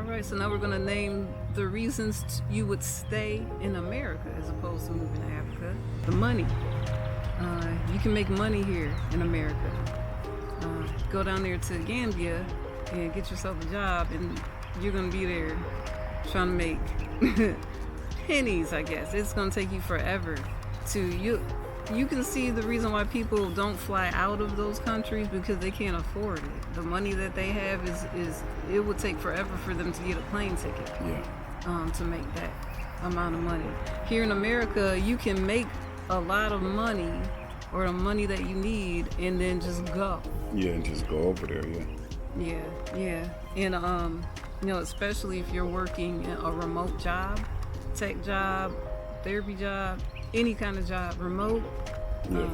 All right, so now we're going to name the reasons you would stay in America as opposed to moving to Africa. The money. You can make money here in America. Go down there to Gambia and get yourself a job, and you're going to be there trying to make pennies, I guess. It's going to take you forever to... You can see the reason why people don't fly out of those countries because they can't afford it. The money that they have is it would take forever for them to get a plane ticket. To make that amount of money. Here in America, you can make a lot of money or the money that you need and then just go. Yeah, and just go over there, Yeah. And especially if you're working a remote job, tech job, therapy job, any kind of job, remote. Or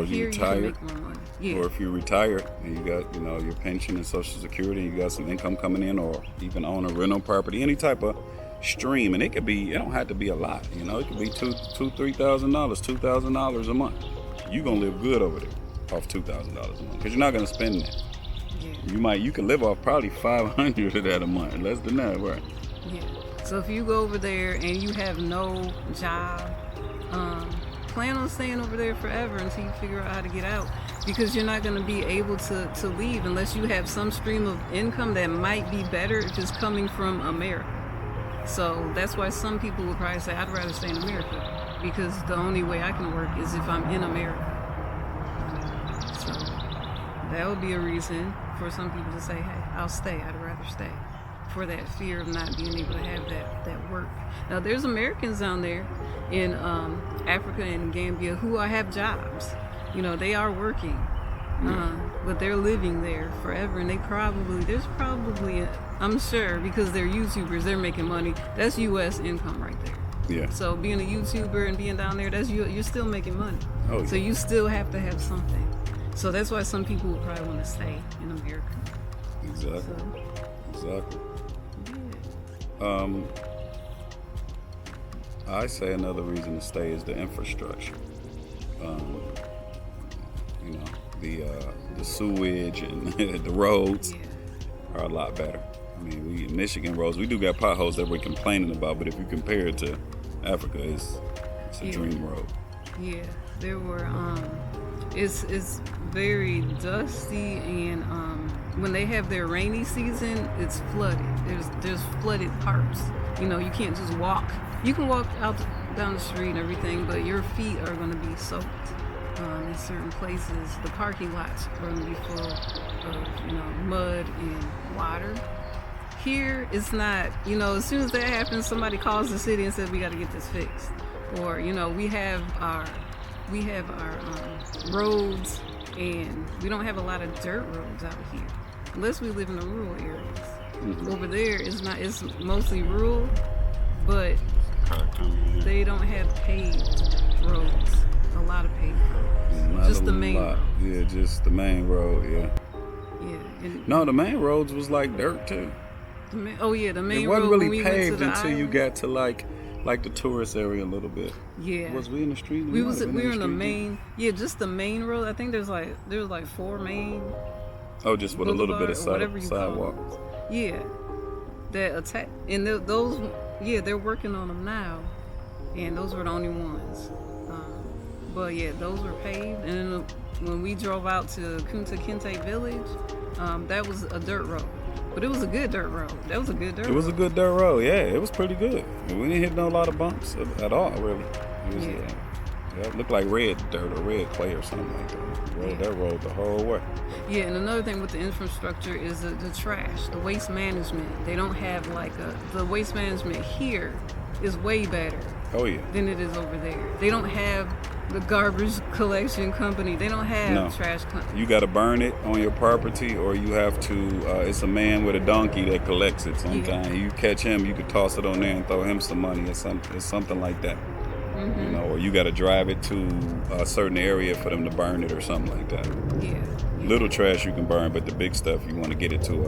here retired, you can make more money. Yeah. Or if you're retired and you got, your pension and Social Security, you got some income coming in, or even own a rental property, any type of stream, and it don't have to be a lot. It could be $3,000, $2,000 a month. You're gonna live good over there off $2,000 a month because you're not gonna spend that. Yeah. You can live off probably $500 of that a month, less than that, right? Yeah. So if you go over there and you have no job, plan on staying over there forever until you figure out how to get out, because you're not going to be able to leave unless you have some stream of income that might be better if it's coming from America. So that's why some people would probably say, I'd rather stay in America because the only way I can work is if I'm in America. So that would be a reason for some people to say, hey, I'll stay. I'd rather stay, for that fear of not being able to have that work. Now, there's Americans down there in Africa and Gambia who have jobs. They are working, but they're living there forever, and there's probably, I'm sure, because they're YouTubers, they're making money. That's U.S. income right there. Yeah. So being a YouTuber and being down there, you're still making money. Oh, yeah. So you still have to have something. So that's why some people would probably want to stay in America. Exactly. I say another reason to stay is the infrastructure. The sewage and the roads are a lot better. We Michigan roads, we do got potholes that we're complaining about, but if you compare it to Africa, it's a dream road. Yeah, there were. It's very dusty, and when they have their rainy season, it's flooded. There's flooded parts. You can't just walk. You can walk out down the street and everything, but your feet are going to be soaked. In certain places, the parking lots are going to be full of mud and water. Here, it's not. As soon as that happens, somebody calls the city and says we got to get this fixed, or we have our roads, and we don't have a lot of dirt roads out here, unless we live in the rural areas. Mm-hmm. Over there, it's mostly rural, but they don't have paved roads. A lot of paved roads. Just the main road. Yeah, just the main road, Yeah. No, the main roads was like dirt too. The main road. It wasn't really paved until you got to like the tourist area a little bit. Yeah. Was we in the street? We were in the main. Yeah, just the main road. I think there's like 4 main. Oh, just with a little bit of sidewalk. Yeah. That attack, and those. Yeah, they're working on them now, and those were the only ones. But yeah, those were paved. And then when we drove out to Kunta Kinte village, that was a dirt road. But it was a good dirt road. That was a good dirt road. It was a good dirt road, yeah. It was pretty good. We didn't hit a lot of bumps at all, really. It was, it looked like red dirt or red clay or something like that. Rode that road the whole way. Yeah, and another thing with the infrastructure is the trash, the waste management. They don't have the waste management here is way better than it is over there. They don't have the garbage collection company. They don't have trash company. You got to burn it on your property, or you have to, it's a man with a donkey that collects it sometimes. You catch him, you could toss it on there and throw him some money or something. It's something like that. Mm-hmm. Or you got to drive it to a certain area for them to burn it or something like that. Yeah. Little trash you can burn, but the big stuff, you want to get it to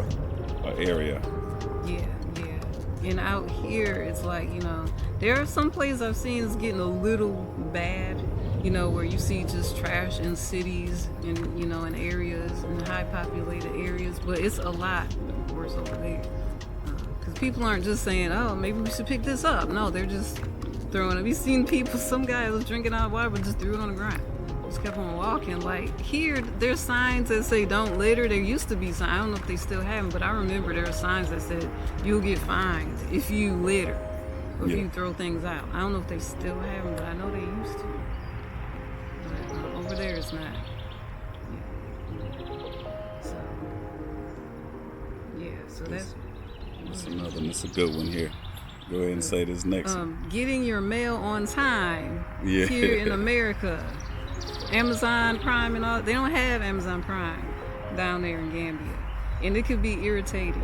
a area. Yeah. And out here, it's like, there are some places I've seen it's getting a little bad. you know, where you see just trash in cities and, you know, in areas, in high populated areas. But it's a lot worse over there. Because people aren't just saying, oh, maybe we should pick this up. No, they're just throwing it. We've seen people, some guy was drinking out of water, but just threw it on the ground. Just kept on walking. Like, here, there's signs that say don't litter. There used to be signs. I don't know if they still have them, but I remember there are signs that said you'll get fined if you litter or if you throw things out. I don't know if they still have them, but I know they used to. But over there, it's not. So that's another one. It's a good one here. Go ahead and say this next one. Getting your mail on time here in America. Amazon Prime and all, they don't have Amazon Prime down there in Gambia. And it could be irritating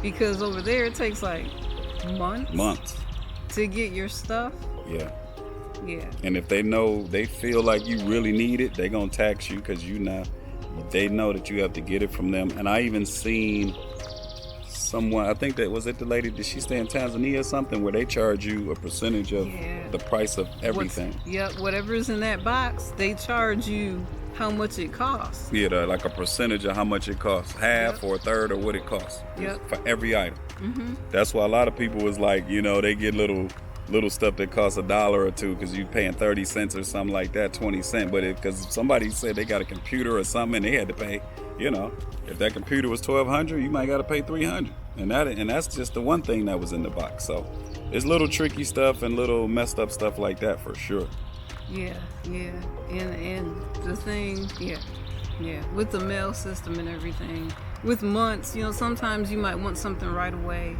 because over there it takes like months to get your stuff. Yeah. And if they feel like you really need it, they're going to tax you because they know that you have to get it from them. And I even seen someone, I think that was it the lady, did she stay in Tanzania or something, where they charge you a percentage of the price of everything? Whatever's in that box, they charge you how much it costs. Like a percentage of how much it costs, half or a third of what it costs for every item. That's why a lot of people was like, you know, they get little stuff that costs $1 or $2 because you're paying 30 cents or something like that, 20 cents. But because somebody said they got a computer or something and they had to pay, you know, if that computer was $1,200, you might got to pay $300. And that's just the one thing that was in the box. So it's little tricky stuff and little messed up stuff like that for sure. Yeah. And the thing, with the mail system and everything, with months, you know, sometimes you might want something right away.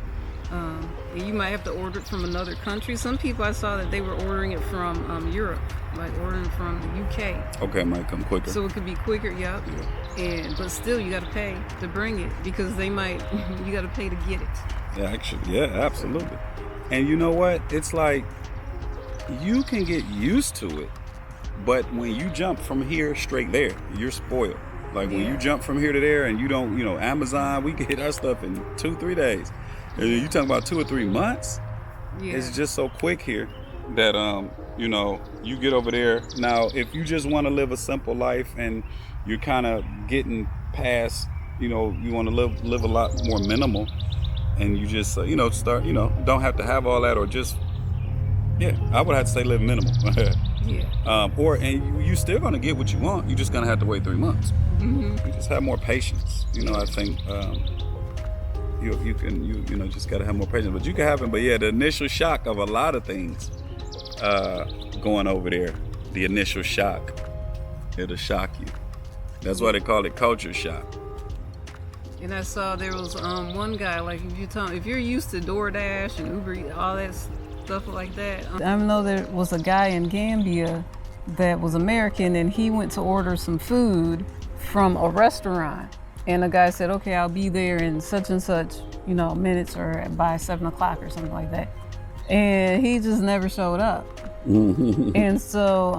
And you might have to order it from another country. Some people I saw that they were ordering it from Europe, like ordering from the UK. Okay, it might come quicker. So it could be quicker, but still you got to pay to bring it because you got to pay to get it. Yeah, absolutely. And you know what? It's like you can get used to it, but when you jump from here straight there, you're spoiled. Like when you jump from here to there and you don't, you know, Amazon, we can hit our stuff in 2-3 days. And you talking about 2 or 3 months? It's just so quick here that you know, you get over there. Now, if you just want to live a simple life and you're kind of getting past, you know, you want to live a lot more minimal, and you just you know, start, you know, don't have to have all that, or just I would have to say live minimal. And you still gonna get what you want. You just gonna have to wait 3 months. You just have more patience. You know, I think. You know, just gotta have more patience. But you can have it. But the initial shock of a lot of things going over there, the initial shock, it'll shock you. That's why they call it culture shock. And I saw there was one guy, like if you're used to DoorDash and Uber Eats, all that stuff like that. I know there was a guy in Gambia that was American, and he went to order some food from a restaurant. And the guy said, okay, I'll be there in such and such, you know, minutes, or by 7 o'clock or something like that. And he just never showed up. And so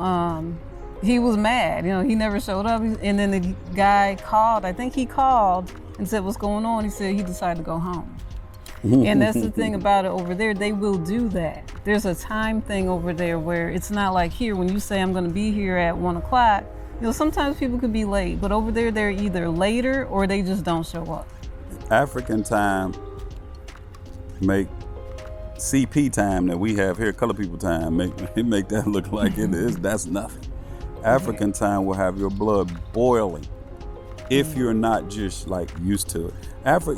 he was mad, you know, he never showed up. And then the guy called, I think he called and said, what's going on? He said he decided to go home. And that's the thing about it over there, they will do that. There's a time thing over there where it's not like here, when you say I'm gonna be here at 1 o'clock, you know, sometimes people could be late, but over there, they're either later or they just don't show up. African time make CP time that we have here, color people time, make that look like it is. That's nothing. African time will have your blood boiling if you're not just like used to it.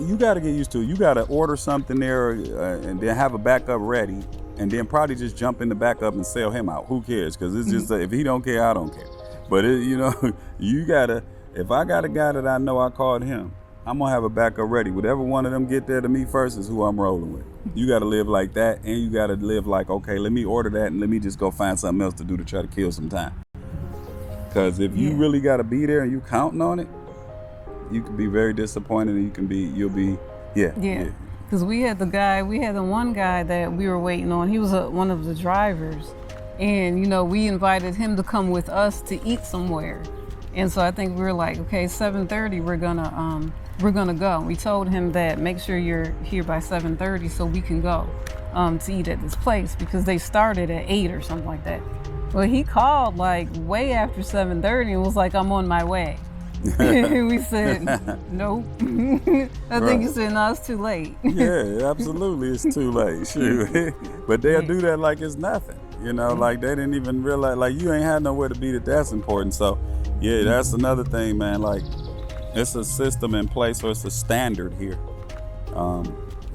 You got to get used to it. You got to order something there and then have a backup ready, and then probably just jump in the backup and sell him out. Who cares? Because it's just if he don't care, I don't care. But you know, you gotta. If I got a guy that I know, I called him, I'm gonna have a backup ready. Whatever one of them get there to me first is who I'm rolling with. You gotta live like that, and you gotta live like, okay, let me order that, and let me just go find something else to do to try to kill some time. Because if you really gotta be there and you counting on it, you can be very disappointed, and you'll be. Because we had the one guy that we were waiting on. He was one of the drivers. And, you know, we invited him to come with us to eat somewhere. And so I think we were like, okay, 7:30, we're gonna go. We told him that make sure you're here by 7:30 so we can go to eat at this place, because they started at 8 or something like that. Well, he called like way after 7:30 and was like, "I'm on my way." We said, "Nope." I think he said, "No, it's too late." Yeah, absolutely, it's too late. Shoot. But they'll do that like it's nothing. Like they didn't even realize, like you ain't had nowhere to be that's important. So, yeah, that's another thing, man. Like, it's a system in place, or it's a standard here.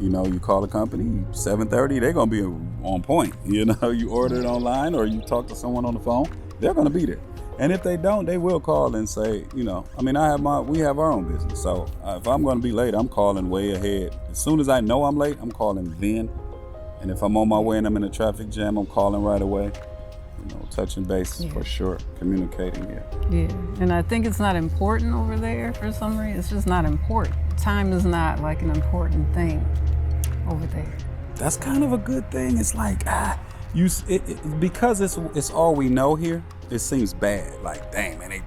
You call a company 7:30, they're gonna be on point. You order it online or you talk to someone on the phone, they're gonna be there. And if they don't, they will call and say, we have our own business. So if I'm gonna be late, I'm calling way ahead. As soon as I know I'm late, I'm calling then. And if I'm on my way and I'm in a traffic jam, I'm calling right away. Touching base for sure, communicating, Yeah, and I think it's not important over there for some reason. It's just not important. Time is not like an important thing over there. That's kind of a good thing. It's like, because it's all we know here, it seems bad. Like, dang, man, they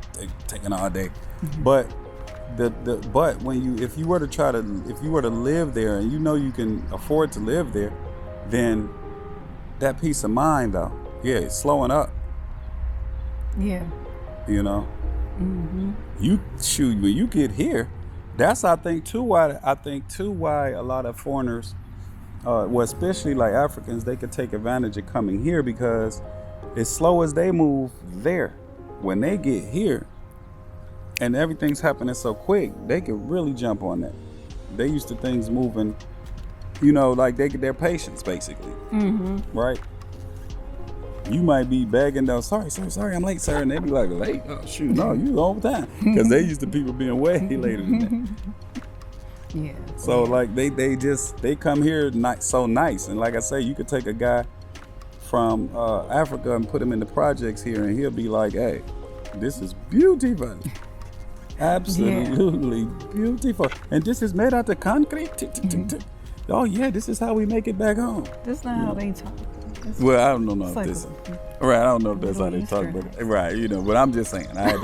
taking all day. Mm-hmm. But but if you were to live there and you can afford to live there, then that peace of mind though, it's slowing up. Yeah. Mm-hmm. When you get here, that's I think too why a lot of foreigners, especially like Africans, they could take advantage of coming here, because as slow as they move there, when they get here and everything's happening so quick, they could really jump on that. They used to things moving, like they get their patience basically. Mm-hmm. Right? You might be begging them, sorry, I'm late, sir. And they be like, late? Oh, shoot, no, you on time. Because they used to people being way later than that. Yeah. So, like, they come here so nice. And like I say, you could take a guy from Africa and put him in the projects here, and he'll be like, hey, this is beautiful. Absolutely beautiful. And this is made out of concrete. Oh, yeah, this is how we make it back home. That's not how they talk. Well, I don't know if this. Right, I don't know if that's how they talk, but right, but I'm just saying I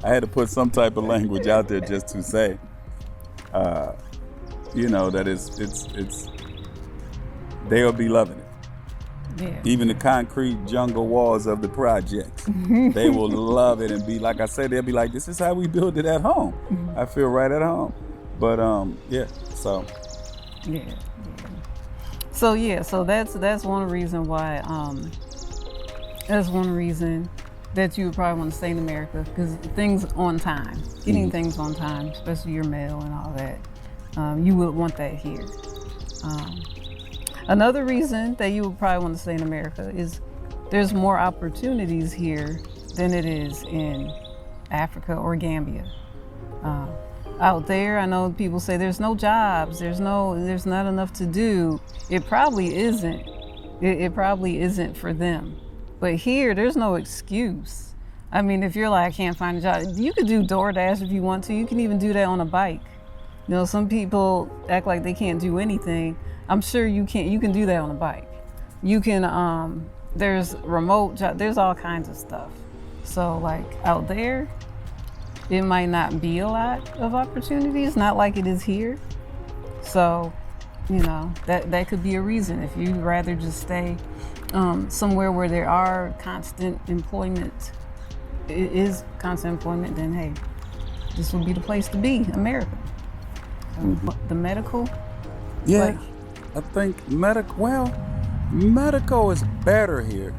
had to put some type of language out there just to say, that it's they'll be loving it. Yeah. Even the concrete jungle walls of the projects, they will love it and be like I said, they'll be like, this is how we build it at home. Mm-hmm. I feel right at home. But so. Yeah. So that's one reason why. That's one reason that you would probably want to stay in America, because things on time, getting things on time, especially your mail and all that, you would want that here. Another reason that you would probably want to stay in America is there's more opportunities here than it is in Africa or Gambia. Out there, I know people say there's no jobs, there's not enough to do. It probably isn't. It probably isn't for them. But here, there's no excuse. I mean, if you're like, I can't find a job, you could do DoorDash if you want to. You can even do that on a bike. Some people act like they can't do anything. I'm sure you can. You can do that on a bike. You can. There's remote job. There's all kinds of stuff. So like out there, it might not be a lot of opportunities, not like it is here. So, that could be a reason if you'd rather just stay somewhere where there are constant employment. It is constant employment, then hey, this would be the place to be, America. The medical? Yeah, I think medical is better here,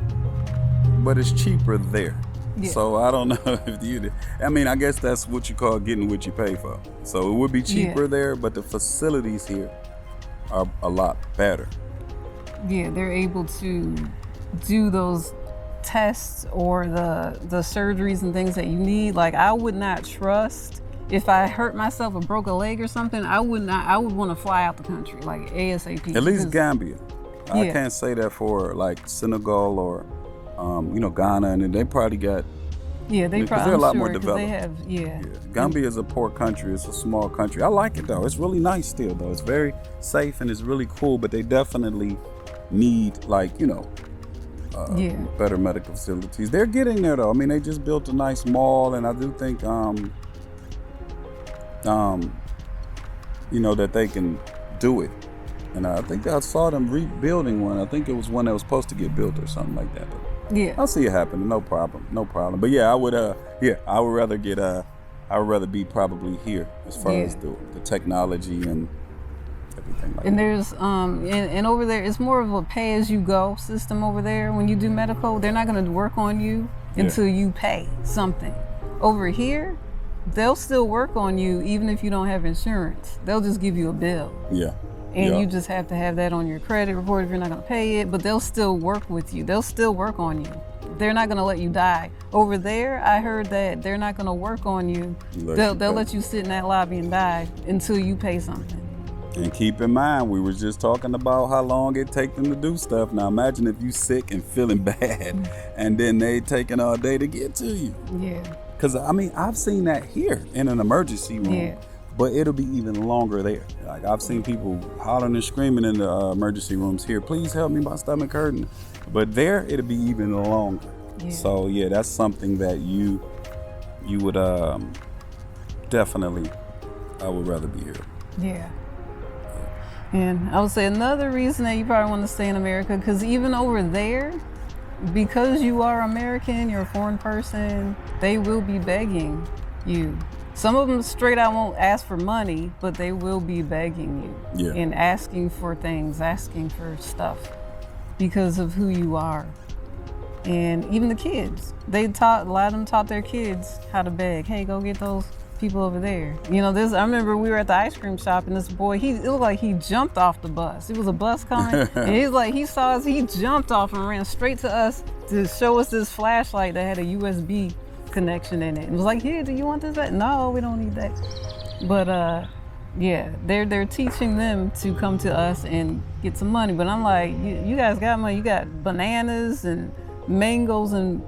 but it's cheaper there. Yeah. So I don't know if I guess that's what you call getting what you pay for. So it would be cheaper there, but the facilities here are a lot better. Yeah, they're able to do those tests or the surgeries and things that you need. Like I would not trust, if I hurt myself or broke a leg or something, I would want to fly out the country, like ASAP. At least Gambia. I can't say that for like Senegal or Ghana, and they probably got. Yeah, because they're a lot more developed. They have, Gambia is a poor country. It's a small country. I like it though. It's really nice still though. It's very safe and it's really cool. But they definitely need better medical facilities. They're getting there though. I mean, they just built a nice mall, and I do think that they can do it. And I think I saw them rebuilding one. I think it was one that was supposed to get built or something like that. But Yeah. I'll see it happening. No problem. But yeah, I would rather get I would rather be probably here as far as the technology and everything like And that. there's and over there it's more of a pay as you go system over there. When you do medical, they're not going to work on you until you pay something. Over here, they'll still work on you even if you don't have insurance. They'll just give you a bill. Yeah. And you just have to have that on your credit report if you're not going to pay it, but they'll still work with you. They'll still work on you. They're not going to let you die. Over there, I heard that they're not going to work on you. They'll let you sit in that lobby and die until you pay something. And keep in mind, we were just talking about how long it take them to do stuff. Now imagine if you sick and feeling bad and then they taking all day to get to you. Yeah. Because, I mean, I've seen that here in an emergency room. Yeah. But it'll be even longer there. Like I've seen people hollering and screaming in the emergency rooms here, please help me, my stomach hurting. But there, it'll be even longer. Yeah. So yeah, that's something that you would definitely, I would rather be here. Yeah. And I would say another reason that you probably want to stay in America, because even over there, because you are American, you're a foreign person, they will be begging you. Some of them straight out won't ask for money, but they will be begging you and asking for things, asking for stuff because of who you are. And even the kids, a lot of them taught their kids how to beg. Hey, go get those people over there. You know, I remember we were at the ice cream shop and this boy, it looked like he jumped off the bus. It was a bus coming and he saw us, he jumped off and ran straight to us to show us this flashlight that had a USB connection in it. It was like, here, do you want this? No, we don't need that. But they're teaching them to come to us and get some money. But I'm like, you guys got money. You got bananas and mangoes and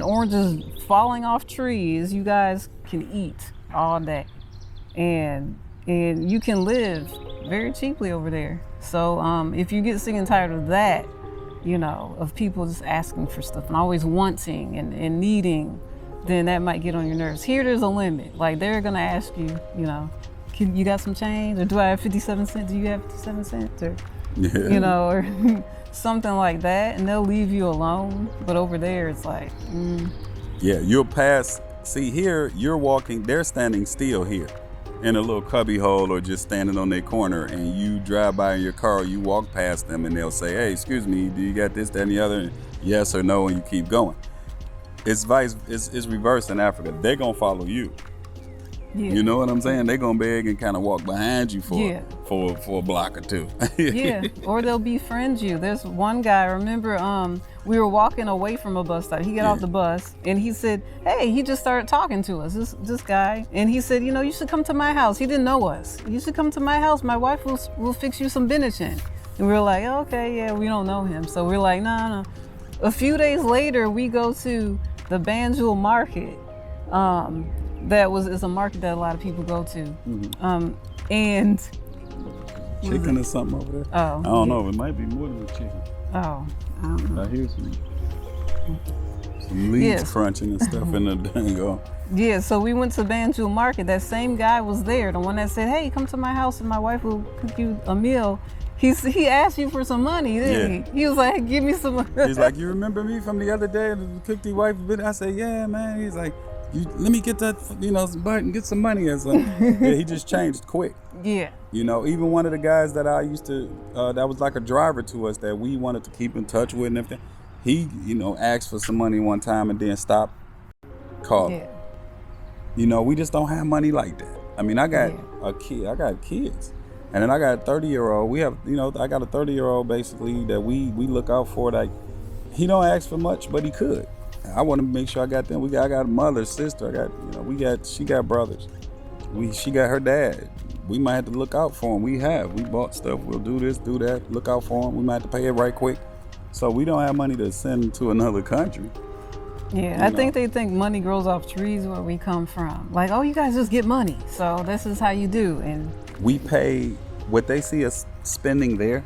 oranges falling off trees. You guys can eat all day, and you can live very cheaply over there. So if you get sick and tired of that, you know, of people just asking for stuff and always wanting and needing, then that might get on your nerves. Here, there's a limit. Like, they're gonna ask you, you know, you got some change? Or do I have 57 cents? Do you have 57 cents? Or, you know, or something like that. And they'll leave you alone. But over there, it's like, Yeah, you'll pass. See, here, you're walking, they're standing still here in a little cubby hole or just standing on their corner, and you drive by in your car, you walk past them, and they'll say, hey, excuse me, do you got this, that, and the other? And yes or no, and you keep going. It's reverse in Africa. They're gonna follow you. Yeah. You know what I'm saying? They're gonna beg and kind of walk behind you for a block or two. Yeah, or they'll befriend you. There's one guy, I remember we were walking away from a bus stop. He got off the bus and he said, hey, he just started talking to us, this guy. And he said, you know, you should come to my house. He didn't know us. You should come to my house. My wife will fix you some Benetton. And we were like, oh, okay, yeah, we don't know him. So we're like, no. A few days later, we go to the Banjul market. It's a market that a lot of people go to. Mm-hmm. And chicken or something over there? Oh, I don't know. It might be more than a chicken. Oh, I don't know. I hear some leaves crunching and stuff in the dango. Yeah, so we went to Banjul market. That same guy was there, the one that said, hey, come to my house and my wife will cook you a meal. He asked you for some money, didn't he? He was like, give me some money. He's like, you remember me from the other day? Cooked your wife a bit. I said, yeah, man. He's like, let me get that, some bite and get some money or something. Yeah, he just changed quick. Yeah. You know, even one of the guys that I used to, that was like a driver to us that we wanted to keep in touch with and everything. He, asked for some money one time and then stopped calling. Yeah. We just don't have money like that. I mean, I got a kid, I got kids. And then I got a 30-year-old. We have, I got a 30-year-old basically that we look out for. Like, he don't ask for much, but he could. I want to make sure I got them. I got a mother, sister. I got, she got brothers. She got her dad. We might have to look out for him. We bought stuff. We'll do this, do that. Look out for him. We might have to pay it right quick. So we don't have money to send to another country. Yeah, I think they think money grows off trees where we come from. Like, oh, you guys just get money. So this is how you do. And we pay what they see us spending there.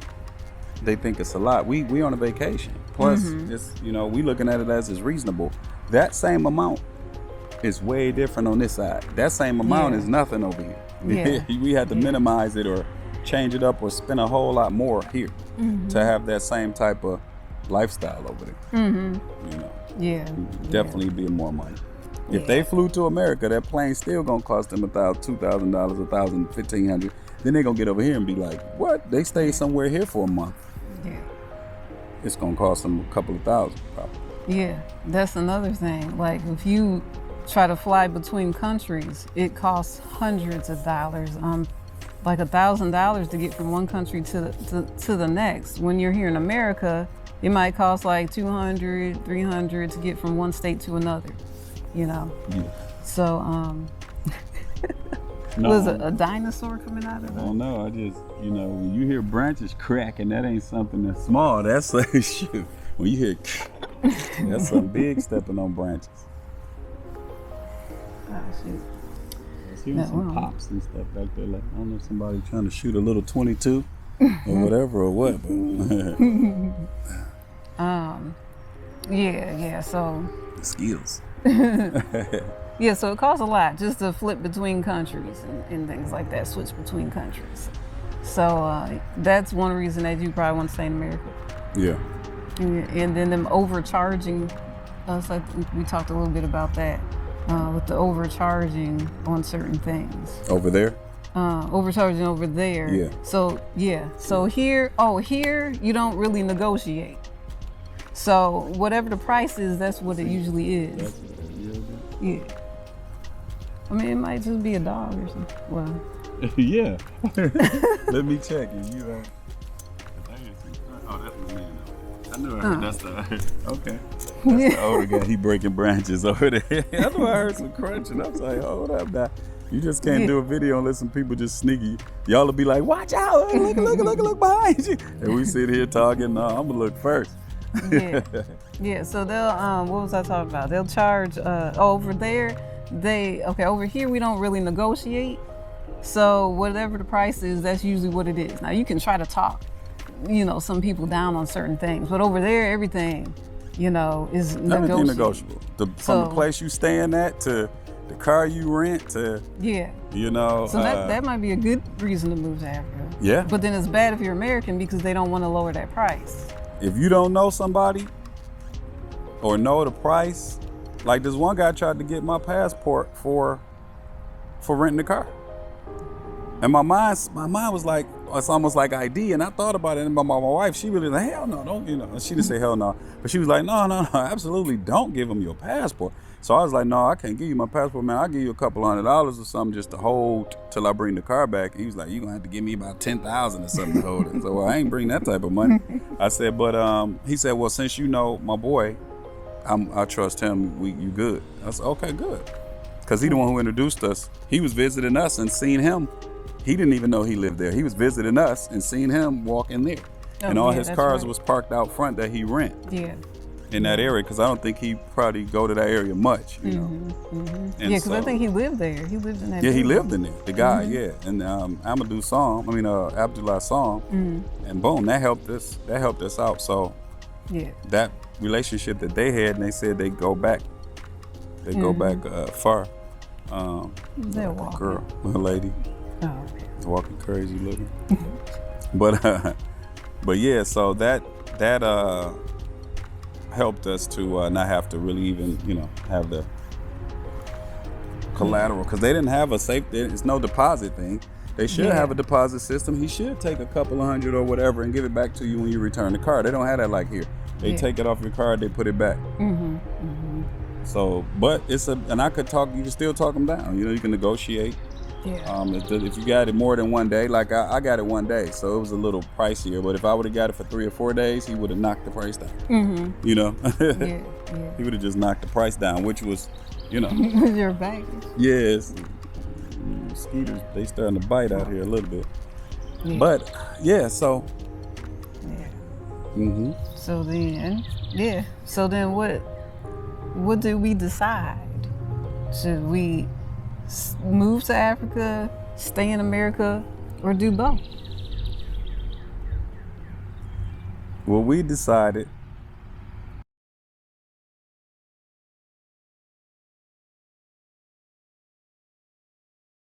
They think it's a lot. We on a vacation. Plus, it's, we looking at it as is reasonable. That same amount is way different on this side. That same amount is nothing over here. Yeah. We had to minimize it or change it up or spend a whole lot more here to have that same type of lifestyle over there. Mm-hmm. You know, Yeah. definitely be more money. If Yeah. they flew to America, that plane still gonna cost them $1,000, $2,000, $1,000, $1,500. Then they gonna get over here and be like, what? They stayed somewhere here for a month. Yeah. It's gonna cost them a couple of thousand, probably. Yeah, that's another thing. Like if you try to fly between countries, it costs hundreds of dollars. Like $1,000 to get from one country to the next. When you're here in America, it might cost like $200, $300 to get from one state to another. You know. Yeah. So No, was a dinosaur coming out of I that? don't know. I just, when you hear branches cracking, that ain't something that's small. That's like, shoot. When you hear, that's some big stepping on branches. Oh shit. I was hearing No, some wow. pops and stuff back there. Like, I don't know if somebody trying to shoot a little 22 or whatever or what. But Yeah. So skills. yeah, so it costs a lot just to flip between countries and things like that, switch between countries. So that's one reason that you probably want to stay in America. Yeah. And then them overcharging us, I think we talked a little bit about that, with the overcharging on certain things. Over there? Overcharging over there. Yeah. So here you don't really negotiate. So whatever the price is, that's what it usually is. Yeah. I mean, it might just be a dog or something. Well. Yeah. Let me check. And you oh, that's my man. I knew I heard that's the okay. That's the older guy. He breaking branches over there. I knew I heard some crunching. I was like, hold up now. You just can't do a video unless some people just sneaky. Y'all will be like, watch out! Look behind you. And we sit here talking. No, I'm gonna look first. Yeah. So they'll what was I talking about? They'll charge over there. Over here we don't really negotiate. So whatever the price is, that's usually what it is. Now you can try to talk, some people down on certain things, but over there everything, is Everything negotiable. negotiable. From the place you staying at to the car you rent to So that might be a good reason to move to Africa. Yeah. But then it's bad if you're American because they don't want to lower that price. If you don't know somebody or know the price, like this one guy tried to get my passport for renting a car. And my mind was like, it's almost like ID. And I thought about it. And my wife, she really like, hell no, don't, And she didn't say hell no. But she was like, no, absolutely don't give them your passport. So I was like, no, I can't give you my passport, man. I'll give you a couple $100 or something just to hold till I bring the car back. And he was like, you're going to have to give me about $10,000 or something to hold it. So well, I ain't bring that type of money. I said, but he said, well, since you know my boy, I trust him. You good. I said, okay, good. Because he the one who introduced us. He was visiting us and seen him. He didn't even know he lived there. He was visiting us and seen him walk in there. And all his cars was parked out front that he rent. Yeah. In that area, because I don't think he probably go to that area much, And yeah, because I think he lived there. He lived in that. Yeah, he lived in there. The guy, yeah. And Abdullah Song, and boom, that helped us. That helped us out. So yeah, that relationship that they had, and they said they go back. They go back far. They're like walking. a girl, a lady, walking crazy looking. but yeah, so that helped us to not have to really even have the collateral, because they didn't have a safety. It's no deposit thing. They should have a deposit system. He should take a couple of $100 or whatever and give it back to you when you return the car. They don't have that like here. They take it off your card, they put it back. So, but and I could talk. You can still talk them down. You can negotiate. Yeah. If you got it more than one day, like I got it one day, so it was a little pricier. But if I would have got it for 3 or 4 days, he would have knocked the price down. Yeah. He would have just knocked the price down, which was, Your baggage. Yes. Mosquitoes, they starting to bite out here a little bit. Yeah. But yeah, so. Yeah. So then, what did we decide? Should we move to Africa, stay in America, or do both? Well, we decided